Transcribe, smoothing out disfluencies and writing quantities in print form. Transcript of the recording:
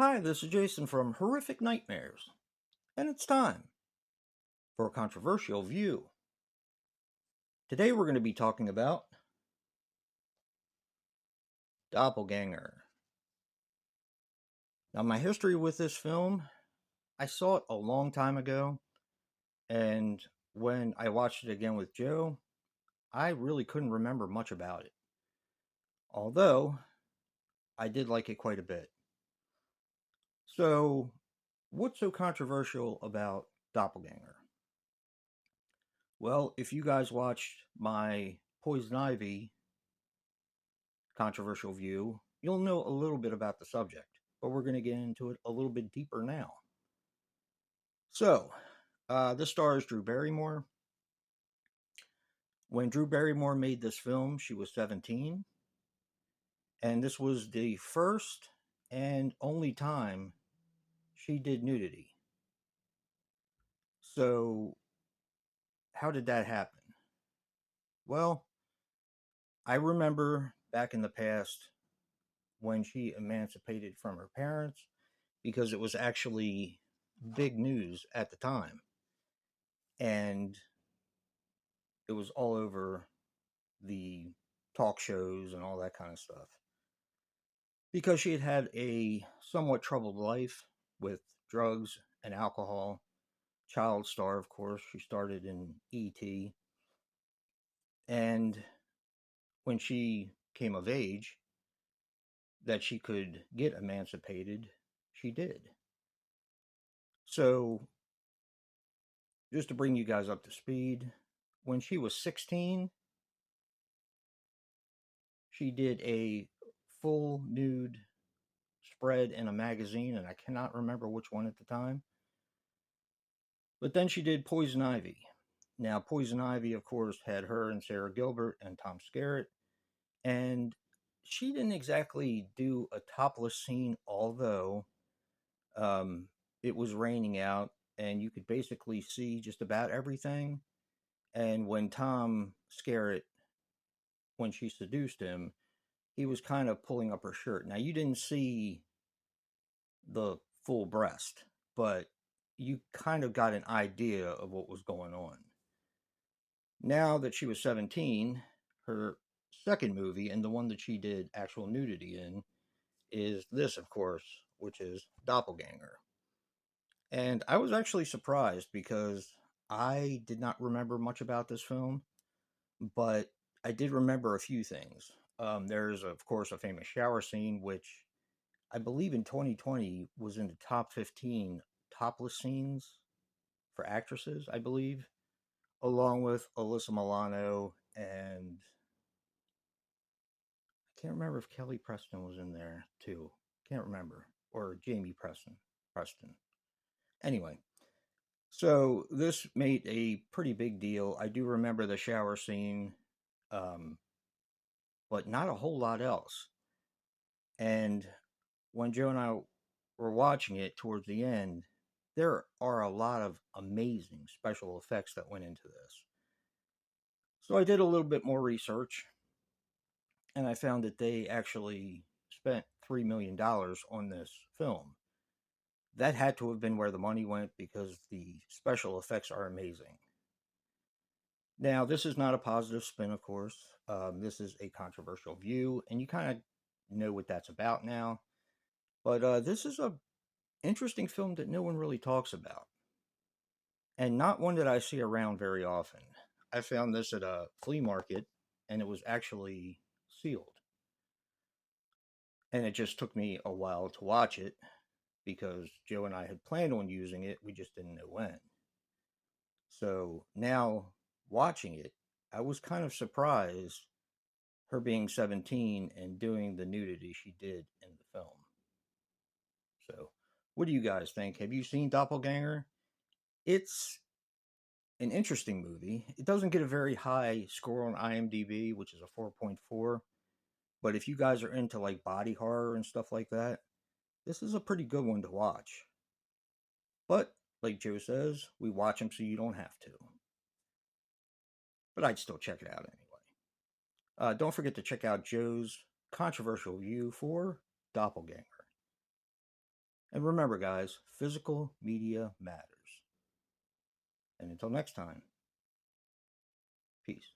Hi, this is Jason from Horrific Nightmares, and it's time for a controversial view. Today we're going to be talking about Doppelganger. Now, my history with this film, I saw it a long time ago, and when I watched it again with Joe, I really couldn't remember much about it. Although, I did like it quite a bit. So, what's so controversial about Doppelganger? Well, if you guys watched my Poison Ivy controversial view, you'll know a little bit about the subject, but we're going to get into it a little bit deeper now. So, this stars Drew Barrymore. When Drew Barrymore made this film, she was 17, and this was the first and only time she did nudity. So, how did that happen? Well, I remember back in the past when she emancipated from her parents because it was actually big news at the time. And it was all over the talk shows and all that kind of stuff. Because she had had a somewhat troubled life with drugs and alcohol. Child star, of course. She started in E.T. And when she came of age, that she could get emancipated, she did. So, just to bring you guys up to speed, when she was 16, she did a full nude spread in a magazine, and I cannot remember which one at the time. But then she did Poison Ivy. Now, Poison Ivy, of course, had her and Sarah Gilbert and Tom Skerritt, and she didn't exactly do a topless scene, although um, it was raining out, and you could basically see just about everything. And when Tom Skerritt, when she seduced him, he was kind of pulling up her shirt. Now, you didn't see the full breast, but you kind of got an idea of what was going on. Now that she was 17, her second movie, and the one that she did actual nudity in, is this, of course, which is Doppelganger. And I was actually surprised because I did not remember much about this film, but I did remember a few things. There's, of course, a famous shower scene, which I believe in 2020 was in the top 15 topless scenes for actresses, I believe, along with Alyssa Milano, and I can't remember if Kelly Preston was in there too. Can't remember. Or Jamie Preston. Anyway, so this made a pretty big deal. I do remember the shower scene, um, but not a whole lot else. And when Joe and I were watching it towards the end, there are a lot of amazing special effects that went into this. So I did a little bit more research, and I found that they actually spent $3 million on this film. That had to have been where the money went because the special effects are amazing. Now, this is not a positive spin, of course. This is a controversial view, and you kind of know what that's about now. But this is a interesting film that no one really talks about, and not one that I see around very often. I found this at a flea market, and it was actually sealed. And it just took me a while to watch it because Joe and I had planned on using it, we just didn't know when. So now watching it, I was kind of surprised her being 17 and doing the nudity she did in the film. So, what do you guys think? Have you seen Doppelganger? It's an interesting movie. It doesn't get a very high score on IMDb, which is a 4.4. But if you guys are into like body horror and stuff like that, this is a pretty good one to watch. But like Joe says, we watch them so you don't have to. But I'd still check it out anyway. Don't forget to check out Joe's controversial view for Doppelganger. And remember, guys, physical media matters. And until next time, peace.